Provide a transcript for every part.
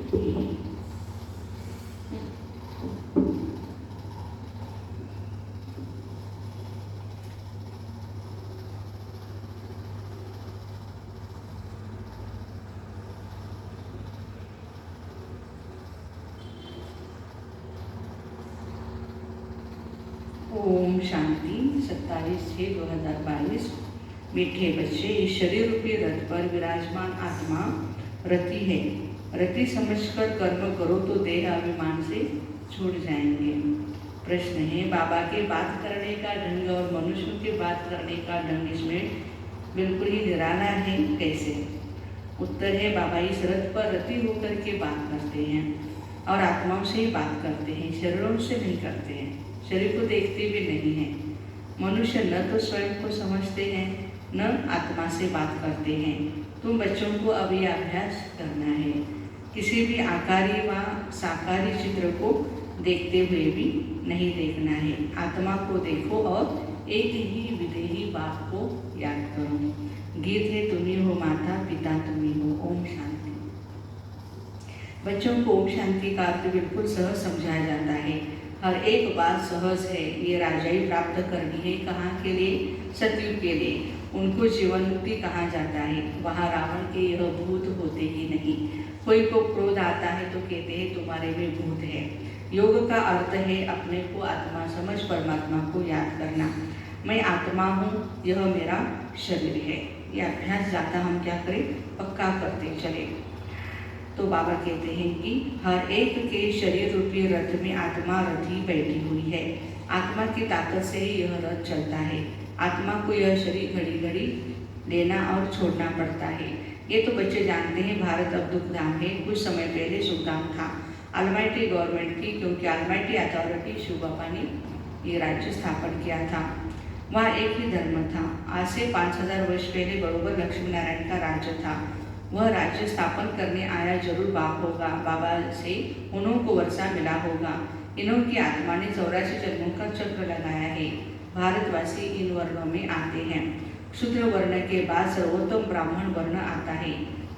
ओम शांति। 27/6/2022। मीठे बच्चे, इस शरीर रूपी रथ पर विराजमान आत्मा रति है। रति समझकर कर्म करो तो देह अभिमान से छूट जाएंगे। प्रश्न है, बाबा के बात करने का ढंग और मनुष्यों के बात करने का ढंग इसमें बिल्कुल ही निराला है, कैसे? उत्तर है, बाबा इस रथ पर रति होकर के बात करते हैं और आत्माओं से ही बात करते हैं, शरीरों से नहीं करते हैं, शरीर को देखते भी नहीं हैं। मनुष्य न तो स्वयं को समझते हैं न आत्मा से बात करते हैं। तुम बच्चों को अब यह अभ्यास करना है, किसी भी आकारी व साकारी चित्र को देखते हुए भी नहीं देखना है। आत्मा को देखो और एक ही विदेही बाप को याद करो। गीत है, तुम ही हो माता पिता, तुम ही हो। ओम शांति। बच्चों को ओम शांति का अर्थ बिल्कुल सहज समझाया जाता है। हर एक बात सहज है। ये राजाई प्राप्त करनी है, कहाँ के लिए? सतयुग के लिए। उनको जीवन मुक्ति कहा जाता है। वहाँ रावण के यह भूत होते ही नहीं। कोई को क्रोध आता है तो कहते हैं तुम्हारे में भूत है। योग का अर्थ है अपने को आत्मा समझ परमात्मा को याद करना। मैं आत्मा हूँ, यह मेरा शरीर है। यह अभ्यास जाता हम क्या करें? पक्का करते चले। तो बाबा कहते हैं कि हर एक के शरीर रूपी रथ में आत्मा रथी बैठी हुई है। आत्मा की ताकत से ही यह रथ चलता है। आत्मा को यह शरीर घड़ी घड़ी लेना और छोड़ना पड़ता है। ये तो बच्चे जानते हैं, भारत अब दुखधाम है। कुछ समय पहले सुखधाम था। अलमाइटी गवर्नमेंट की, क्योंकि अलमाइटी अथॉरिटी शिव बाबा ने ये राज्य स्थापन किया था। वहाँ एक ही धर्म था। आज से 5000 वर्ष पहले बरोबर लक्ष्मी नारायण का राज्य था। वह राज्य स्थापन करने आया जरूर बाप होगा। बाबा से उन्हों को वर्षा मिला होगा। इन्हों की आत्मा ने 84 जन्मों का चक्र लगाया है। भारतवासी इन वर्णों में आते हैं। शूद्र वर्ण के बाद सर्वोत्तम ब्राह्मण वर्ण आता है।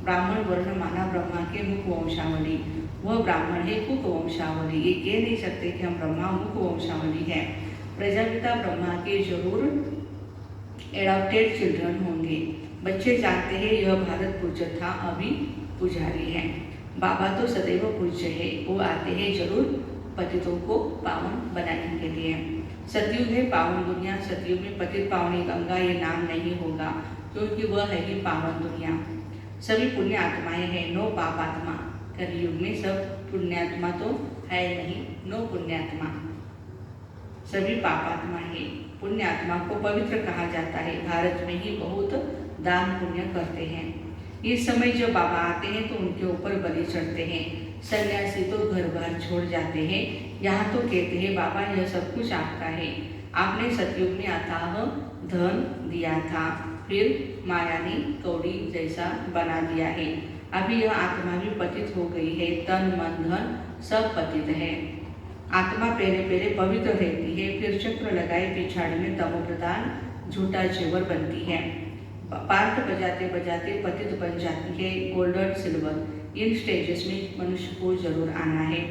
ब्राह्मण वर्ण माना ब्रह्मा के मुख वंशावली। वह ब्राह्मण है कुक वंशावली। ये कह नहीं सकते कि हम ब्रह्मा मुख वंशावली है। प्रजापिता ब्रह्मा के जरूर एडॉप्टेड चिल्ड्रन होंगे। बच्चे जानते हैं यह भारत पूज्य था, अभी पुजारी है। बाबा तो सदैव पूज्य है। वो आते हैं जरूर पतितों को पावन बनाने के लिए। सतयुग है पावन दुनिया। सतयुग में पतित पावनी गंगा ये नाम नहीं होगा, क्योंकि वह है ही पावन दुनिया। सभी पुण्य आत्माएं हैं, नो पाप आत्मा। कलयुग में सब पुण्यात्मा तो है नहीं, नो पुण्यात्मा। सभी पापात्मा है। पुण्य आत्मा को पवित्र कहा जाता है। भारत में ही बहुत दान पुण्य करते हैं। इस समय जब बाबा आते हैं तो उनके ऊपर बलि चढ़ते हैं। सन्यासी तो घर बार छोड़ जाते हैं। यहाँ तो कहते हैं बाबा यह सब कुछ आपका है। आपने सतयुग में अथाह धन दिया था, फिर माया ने कौड़ी जैसा बना दिया है। अभी यह आत्मा भी पतित हो गई है। तन मन धन सब पतित है। आत्मा पहले पहले पवित्र रहती है, फिर चक्र लगाए पिछाड़ी में तमो प्रधान झूठा जेवर बनती है। पार्ट बजाते बजाते पतित बन जाती है। गोल्डन सिल्वर इन स्टेजेस में मनुष्य को जरूर आना है।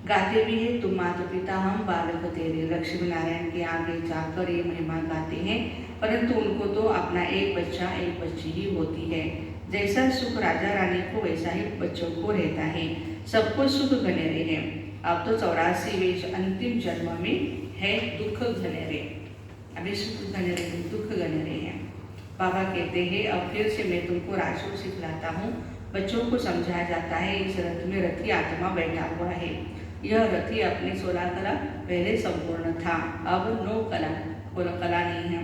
गाते भी है, तुम माता पिता हम बालक तेरे। लक्ष्मी नारायण के आगे जाकर ये महिमा गाते हैं, परंतु उनको तो अपना एक बच्चा एक बच्ची ही होती है। जैसा सुख राजा रानी को वैसा ही बच्चों को रहता है। सबको सुख घनेरे हैं। अब तो 84वें अंतिम जन्म में है दुख घनेरे। अभी सुख घनेरे दुख घनेरे हैं। बाबा कहते हैं अब फिर से मैं तुमको राजयोग सिखलाता हूँ। बच्चों को समझाया जाता है इस रथ में रथी आत्मा बैठा हुआ है। यह रथी अपने 16 कला पहले संपूर्ण था, अब 9 कला नहीं है।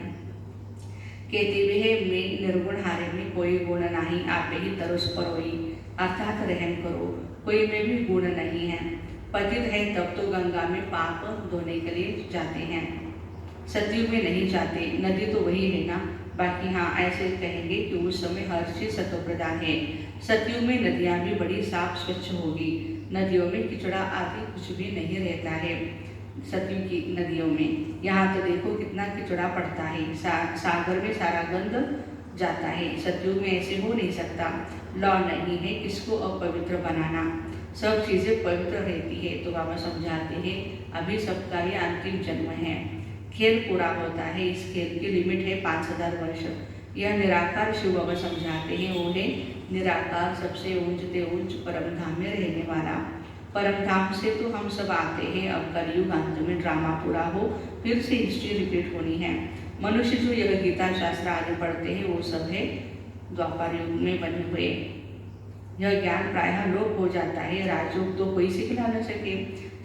कहते भी है मैं निर्गुण हारे में कोई गुण नहीं, आप ही तरस परोई, अर्थात रहम करो, कोई में भी गुण नहीं है। पतित है तब तो गंगा में पाप धोने के लिए जाते हैं, सतयुग में नहीं जाते। नदी तो वही है ना। बाकी हाँ ऐसे कहेंगे कि उस समय हर चीज सतो प्रधान है। सतयुग में नदियाँ भी बड़ी साफ स्वच्छ होगी। नदियों में किचड़ा आदि कुछ भी नहीं रहता है। सतयुग की नदियों में यहाँ तो देखो कितना किचड़ा पड़ता है। सागर में सारा गंद जाता है। सतयुग में ऐसे हो नहीं सकता। लॉ नहीं है किसको अपवित्र बनाना। सब चीज़ें पवित्र रहती है। तो बाबा समझाते हैं अभी सबका ये अंतिम जन्म है, खेल पूरा होता है, इस खेल की लिमिट है 5000 वर्ष। यह निराकार शिव बाबा समझाते हैं, वो है निराकार, सबसे ऊंचते ऊंच परम धाम में रहने वाला। परम धाम से तो हम सब आते हैं, अब कलयुग अंत में ड्रामा पूरा हो, फिर से हिस्ट्री रिपीट होनी है। मनुष्य जो यह गीता शास्त्र आदि पढ़ते हैं वो सब है द्वापर युग में बने हुए। यह ज्ञान प्रायः लोप हो जाता है, राजयोग तो कोई सिखला न सके,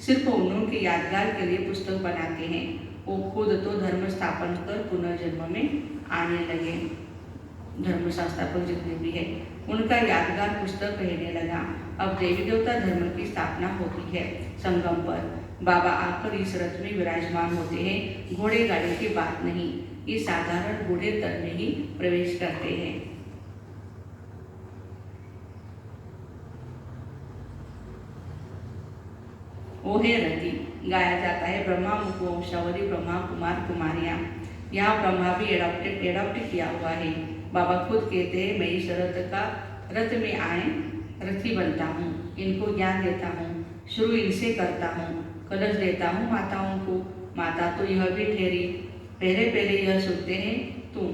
सिर्फ उन्होंने के यादगार के लिए पुस्तक बनाते हैं। वो खुद तो धर्म स्थापन कर पुनर्जन्म में आने लगे। धर्म संस्थापक जितने भी है उनका यादगार पुस्तक रहने लगा। अब देवी देवता धर्म की स्थापना होती है। संगम पर बाबा आकर इस रथ में विराजमान होते हैं। घोड़े गाड़ी की बात नहीं, ये साधारण घोड़े तल में ही प्रवेश करते हैं। वो है रति, गाया जाता है ब्रह्मा मुख वंशावली, ब्रह्मा कुमार कुमारियाँ। यहाँ ब्रह्मा भी एडॉप्ट किया हुआ है। बाबा खुद कहते हैं मैं इस रथ में आए रथी बनता हूँ, इनको ज्ञान देता हूँ, शुरू इनसे करता हूँ, कलश देता हूँ माताओं को। माता तो यह भी ठहरी, पहले यह सुनते हैं तुम,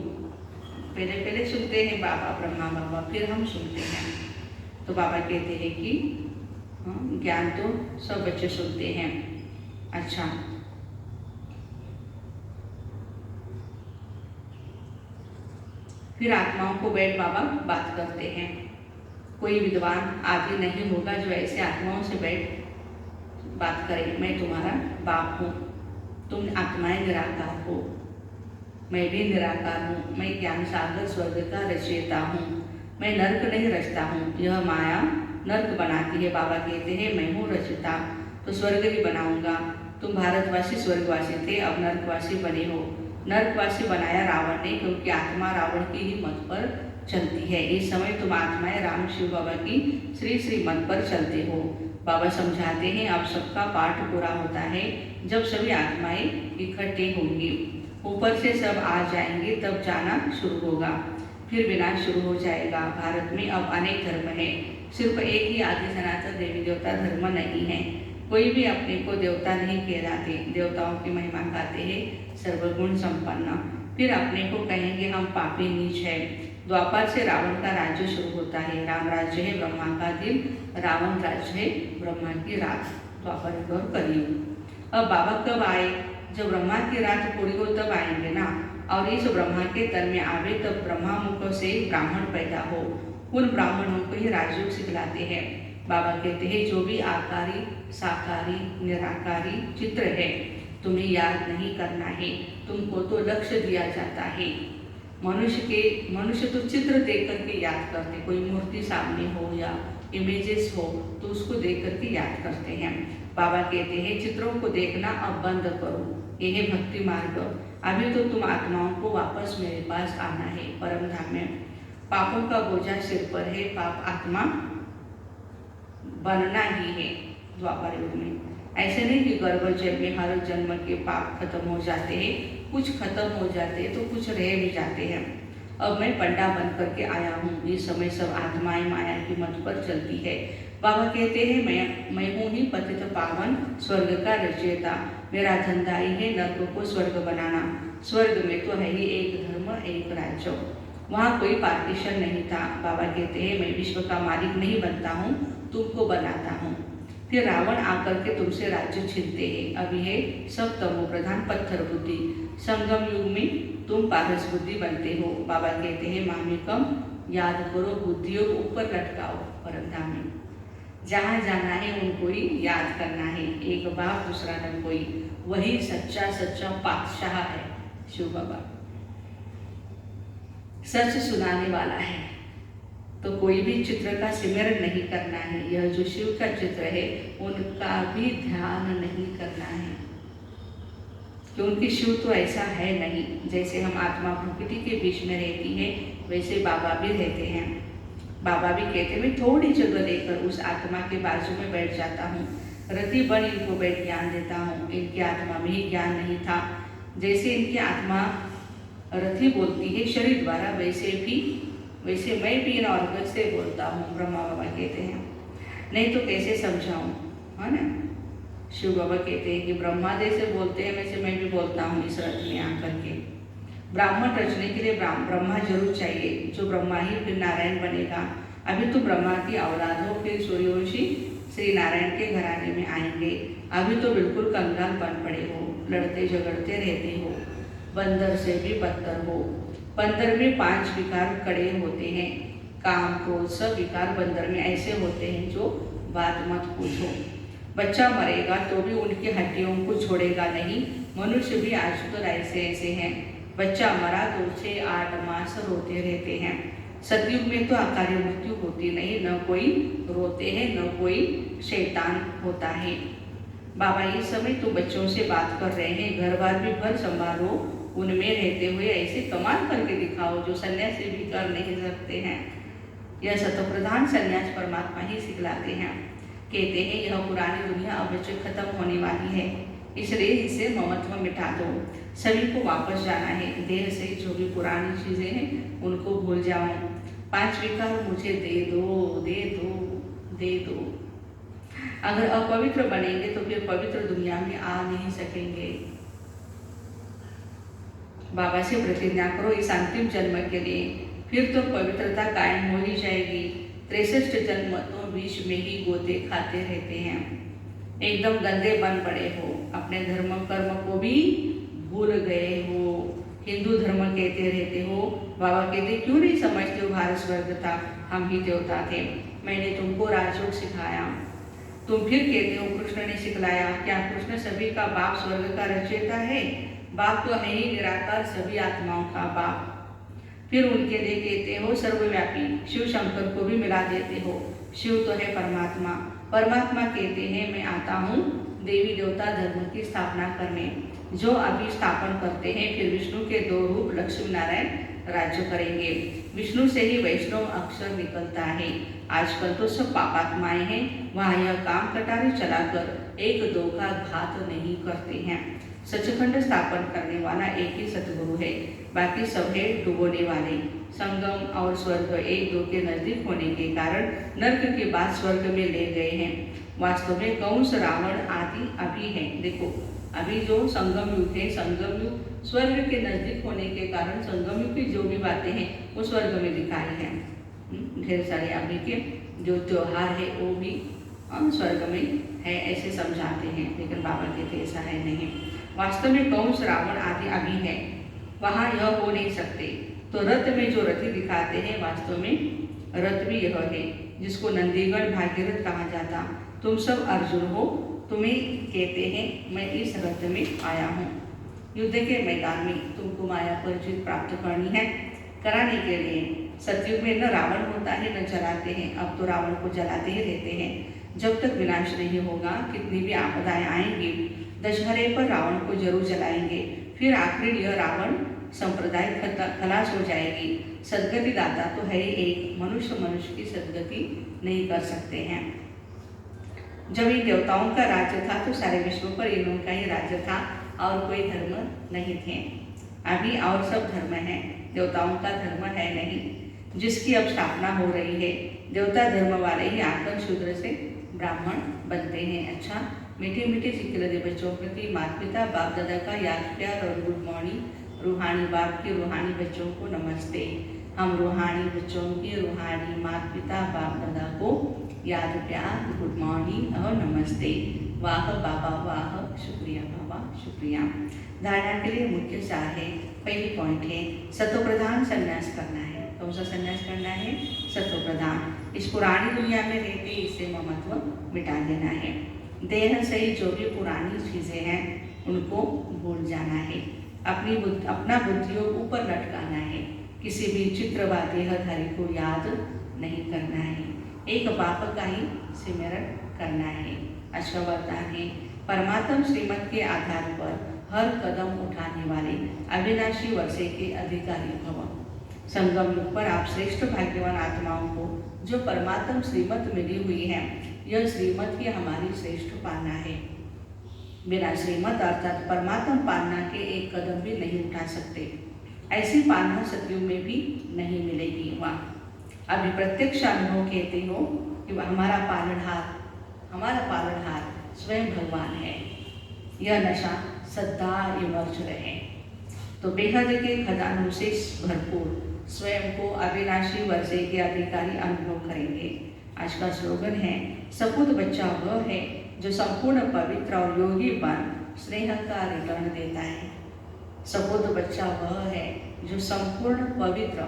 पहले सुनते हैं बाबा ब्रह्मा बाबा, फिर हम सुनते हैं। तो बाबा कहते हैं कि ज्ञान तो सब बच्चे सुनते हैं। अच्छा, फिर आत्माओं को बैठ बाबा बात करते हैं। कोई विद्वान आदि नहीं होगा जो ऐसे आत्माओं से बैठ बात करे। मैं तुम्हारा बाप हूँ, तुम आत्माएं निराकार हो, मैं भी निराकार हूँ। मैं ज्ञान सागर स्वर्ग का रचयिता हूँ, मैं नर्क नहीं रचता हूँ। यह माया नर्क बनाती है। बाबा कहते हैं मैं हूँ रचयिता, तो स्वर्ग भी बनाऊंगा। तुम भारतवासी स्वर्गवासी थे, अब नर्कवासी बने हो। नर्कवासी बनाया रावण ने, क्योंकि आत्मा रावण की ही मत पर चलती है। इस समय तुम आत्माएं राम शिव बाबा की श्री मत पर चलते हो। बाबा समझाते हैं अब सबका पाठ पूरा होता है जब सभी आत्माएं इकट्ठे होंगी, ऊपर से सब आ जाएंगे, तब जाना शुरू होगा, फिर विनाश शुरू हो जाएगा। भारत में अब अनेक धर्म है, सिर्फ एक ही आदि सनातन देवी देवता धर्म नहीं है। कोई भी अपने को देवता नहीं कहलाते, देवताओं की महिमा गाते हैं सर्वगुण संपन्न, फिर अपने को कहेंगे हम पापी नीच है। द्वापर से रावण का राज्य शुरू होता है। राम राज्य है ब्रह्मा का दिन, रावण राज्य है ब्रह्मा की रात। द्वापर और कलयुग। अब बाबा कब आए? जब ब्रह्मा की रात पूरी हो तब आएंगे ना, और इस ब्रह्मा के तन में आवे तब ब्रह्मा मुख से ब्राह्मण पैदा हो, उन ब्राह्मणों को ही राजयोग सिखलाते हैं। बाबा कहते हैं जो भी आकारी साकारी निराकारी चित्र है तुम्हें याद नहीं करना है, तुमको तो लक्ष्य दिया जाता है। मनुष्य तो चित्र देख करके याद करते, कोई मूर्ति सामने हो या इमेजेस हो तो उसको देख करके याद करते हैं। बाबा कहते हैं चित्रों को देखना अब बंद करो, यह है भक्ति मार्ग। अभी तो तुम आत्माओं को वापस मेरे पास आना है परम धाम में। पापों का बोझा सिर पर है, पाप आत्मा बनना ही है द्वापर युग में। ऐसे नहीं कि गर्भ जन्म में हर जन्म के पाप खत्म हो जाते हैं, कुछ खत्म हो जाते हैं तो कुछ रह भी जाते हैं। अब मैं पंडा बन करके आया हूँ, इस समय सब आत्माएं माया की मत पर चलती है। बाबा कहते हैं मैं हूँ ही पतित पावन स्वर्ग का रचयिता, मेरा धंधा ही है नर्क को स्वर्ग बनाना। स्वर्ग में तो है ही एक धर्म एक राज्य, वहाँ कोई पार्टीशन नहीं था। बाबा कहते हैं मैं विश्व का मालिक नहीं बनता हूँ, तुमको बनाता हूँ। फिर रावण आकर के तुमसे राज्य छीनते हैं। अभी है सब तमो प्रधान पत्थर बुद्धि, संगम युग में तुम पारस बुद्धि बनते हो। बाबा कहते हैं मामिकम याद करो, बुद्धियों को ऊपर लटकाओ परम धाम में। जहाँ जाना है उनको ही याद करना है, एक बाप दूसरा न कोई, वही सच्चा पातशाह है शिव बाबा, सच सुनाने वाला है। तो कोई भी चित्र का सिमरन नहीं करना है, यह जो शिव का चित्र है उनका भी ध्यान नहीं करना है, क्योंकि शिव तो ऐसा है नहीं। जैसे हम आत्मा प्रकृति के बीच में रहती है वैसे बाबा भी रहते हैं। बाबा भी कहते हैं मैं थोड़ी जगह लेकर उस आत्मा के बाजू में बैठ जाता हूँ, रति बन इनको बैठ ज्ञान देता हूँ। इनकी आत्मा में ही ज्ञान नहीं था, जैसे इनकी आत्मा रथी बोलती है शरीर द्वारा, वैसे मैं भी इन ऑर्गन से बोलता हूँ। ब्रह्मा बाबा कहते हैं नहीं तो कैसे समझाऊं, है ना। शिव बाबा कहते हैं कि ब्रह्मा जैसे बोलते हैं वैसे मैं भी बोलता हूँ इस रथ में आकर के। ब्राह्मण रचने के लिए ब्रह्मा जरूर चाहिए, जो ब्रह्मा ही फिर नारायण बनेगा। अभी तो ब्रह्मा की औलाद हो, फिर सूर्यवंशी श्री नारायण के घराने में आएंगे। अभी तो बिल्कुल कंगाल बन पड़े हो, लड़ते झगड़ते रहते हो, बंदर से भी बदतर हो। बंदर में 5 विकार कड़े होते हैं, काम क्रोध सब विकार बंदर में ऐसे होते हैं जो बात मत पूछो। बच्चा मरेगा तो भी उनकी हड्डियों को छोड़ेगा नहीं। मनुष्य भी आजकल ऐसे ऐसे हैं, बच्चा मरा तो 6-8 मास रोते रहते हैं। सतयुग में तो अकाली मृत्यु होती नहीं, न कोई रोते हैं न कोई शैतान होता है। बाबा इस समय तो बच्चों से बात कर रहे हैं, घर बार भी भर संभालो, उनमें रहते हुए ऐसे कमाल करके दिखाओ जो सन्यासी भी कर नहीं सकते हैं। यह सतप्रधान सन्यास परमात्मा ही सिखलाते हैं। कहते हैं यह पुरानी दुनिया अब खत्म होने वाली है, इसलिए इसे ममत्व मिटा दो। सभी को वापस जाना है, देह से जो भी पुरानी चीजें हैं उनको भूल जाओ। 5 विकार मुझे दे दो दे दो दे दो। अगर अपवित्र बनेंगे तो फिर पवित्र दुनिया में आ नहीं सकेंगे। बाबा से प्रतिज्ञा करो इस अंतिम जन्म के लिए, फिर तो पवित्रता कायम हो ही जाएगी। 63 जन्म तो बीच में ही गोते खाते रहते हैं, एकदम गंदे बन पड़े हो, अपने धर्म कर्म को भी भूल गए हो, हिंदू धर्म कहते रहते हो। बाबा कहते क्यों नहीं समझते हो भारत स्वर्ग था, हम ही देवता थे, मैंने तुमको राजयोग सिखाया। तुम फिर कहते हो कृष्ण ने सिखलाया, क्या कृष्ण सभी का बाप स्वर्ग का रचयिता है? बाप तो है ही निराकार, सभी आत्माओं का बाप। फिर उनके लिए कहते हो सर्वव्यापी, शिव शंकर को भी मिला देते हो। शिव तो है परमात्मा, परमात्मा कहते हैं मैं आता हूँ देवी देवता धर्म की स्थापना करने। जो अभी स्थापन करते हैं, फिर विष्णु के 2 रूप लक्ष्मी नारायण राज्य करेंगे। विष्णु से ही वैष्णव अक्षर निकलता है। आजकल तो सब पापात्माएं हैं, वहाँ यह काम कटारे चलाकर 1-2 का घात नहीं करते हैं। सचखंड स्थापन करने वाला एक ही सतगुरु है, बाकी सब है डुबोने वाले। संगम और स्वर्ग 1-2 के नजदीक होने के कारण नर्क के बाद स्वर्ग में ले गए हैं। वास्तव में कंस रावण आदि अभी है। देखो अभी जो संगम युग है, संगम युग स्वर्ग के नजदीक होने के कारण संगम युग की जो भी बातें हैं वो स्वर्ग में दिखाई हैं। ढेर सारे अभी के जो त्योहार है वो भी स्वर्ग में है ऐसे समझाते हैं, लेकिन बाबा कहते ऐसा है नहीं। वास्तव में कंस रावण आदि अभी है, वहाँ यह हो नहीं सकते। तो रथ में जो रथी दिखाते हैं, वास्तव में रथ भी यह है जिसको नंदीगढ़ भागीरथ कहा जाता। तुम सब अर्जुन हो, तुम्हें कहते हैं मैं इस रथ में आया हूँ। युद्ध के मैदान में तुमको माया पर जीत प्राप्त करनी है, कराने के लिए। सतयुग में न रावण होता है न जलाते हैं, अब तो रावण को जलाते ही रहते हैं। जब तक विनाश नहीं होगा, कितनी भी आपदाएं आएंगी, दशहरे पर रावण को जरूर जलाएंगे। फिर आखिर यह रावण संप्रदाय खलास हो जाएगी। सदगति दाता तो है एक, मनुष्य की सदगति नहीं कर सकते हैं। जब इन देवताओं का राज्य था तो सारे विश्व पर इन्हों का ही राज्य था और कोई धर्म नहीं थे। अभी और सब धर्म है, देवताओं का धर्म है नहीं, जिसकी अब स्थापना हो रही है। देवता धर्म वाले ही आकर शूद्र से ब्राह्मण बनते हैं। अच्छा, मीठे मीठे सिक्के बच्चों प्रति माता पिता बाप दादा का याद प्यार और गुड मॉर्निंग। रूहानी बाप के रूहानी बच्चों को नमस्ते। हम रूहानी बच्चों के रूहानी माता पिता बाप दादा को याद प्यार, गुड मॉर्निंग और नमस्ते। वाह बाबा वाह, शुक्रिया बाबा शुक्रिया। धारणा के लिए मुख्य सार है। पहली पॉइंट है सतोप्रधान संन्यास करना है। कौन सा संन्यास करना है? सतोप्रधान। इस पुरानी दुनिया में रहते इसे ममत्व मिटा देना है। देह से जो भी पुरानी चीजें हैं उनको भूल जाना है। अपना बुद्धियों ऊपर लटकाना है। किसी भी चित्र व देहधारी को याद नहीं करना है। एक बाप का ही सिमरण करना है। अच्छा वरदान है, परमात्म श्रीमत के आधार पर हर कदम उठाने वाले अविनाशी वर्षे के अधिकारी भव। संगम युग पर आप श्रेष्ठ भाग्यवान आत्माओं को जो परमात्म श्रीमत मिली हुई है, यह श्रीमत ही हमारी श्रेष्ठ पालना है। बिना श्रीमत अर्थात परमात्म पालना के एक कदम भी नहीं उठा सकते। ऐसी पालना सतयुग में भी नहीं मिलेगी। वाह, अभी प्रत्यक्ष अनुभव कहते हो कि हमारा पालनहार स्वयं भगवान है। यह नशा सदा इमर्ज रहे। तो बेहद के खजानों से भरपूर स्वयं को अविनाशी वर्षे के अधिकारी अनुभव करेंगे। आज का स्लोगन है, सपूत बच्चा वह है जो संपूर्ण पवित्र और योगी बन स्नेह का रिटर्न देता है। सपूत बच्चा वह है जो संपूर्ण पवित्र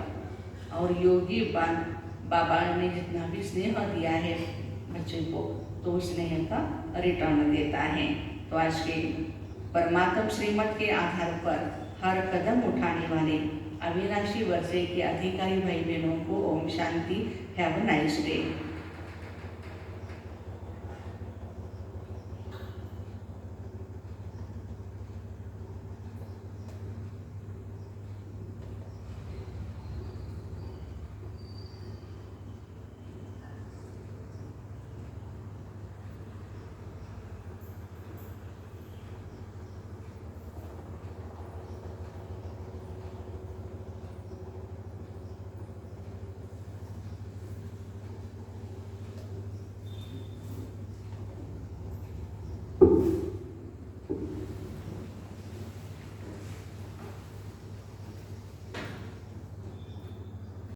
और योगी बन बाबा ने जितना भी स्नेह दिया है बच्चे को, तो उस स्नेह का रिटर्न देता है। तो आज के परमात्म श्रीमत के आधार पर हर कदम उठाने वाले अविनाशी वर्षे के अधिकारी भाई बहनों को ओम शांति। Have a nice day.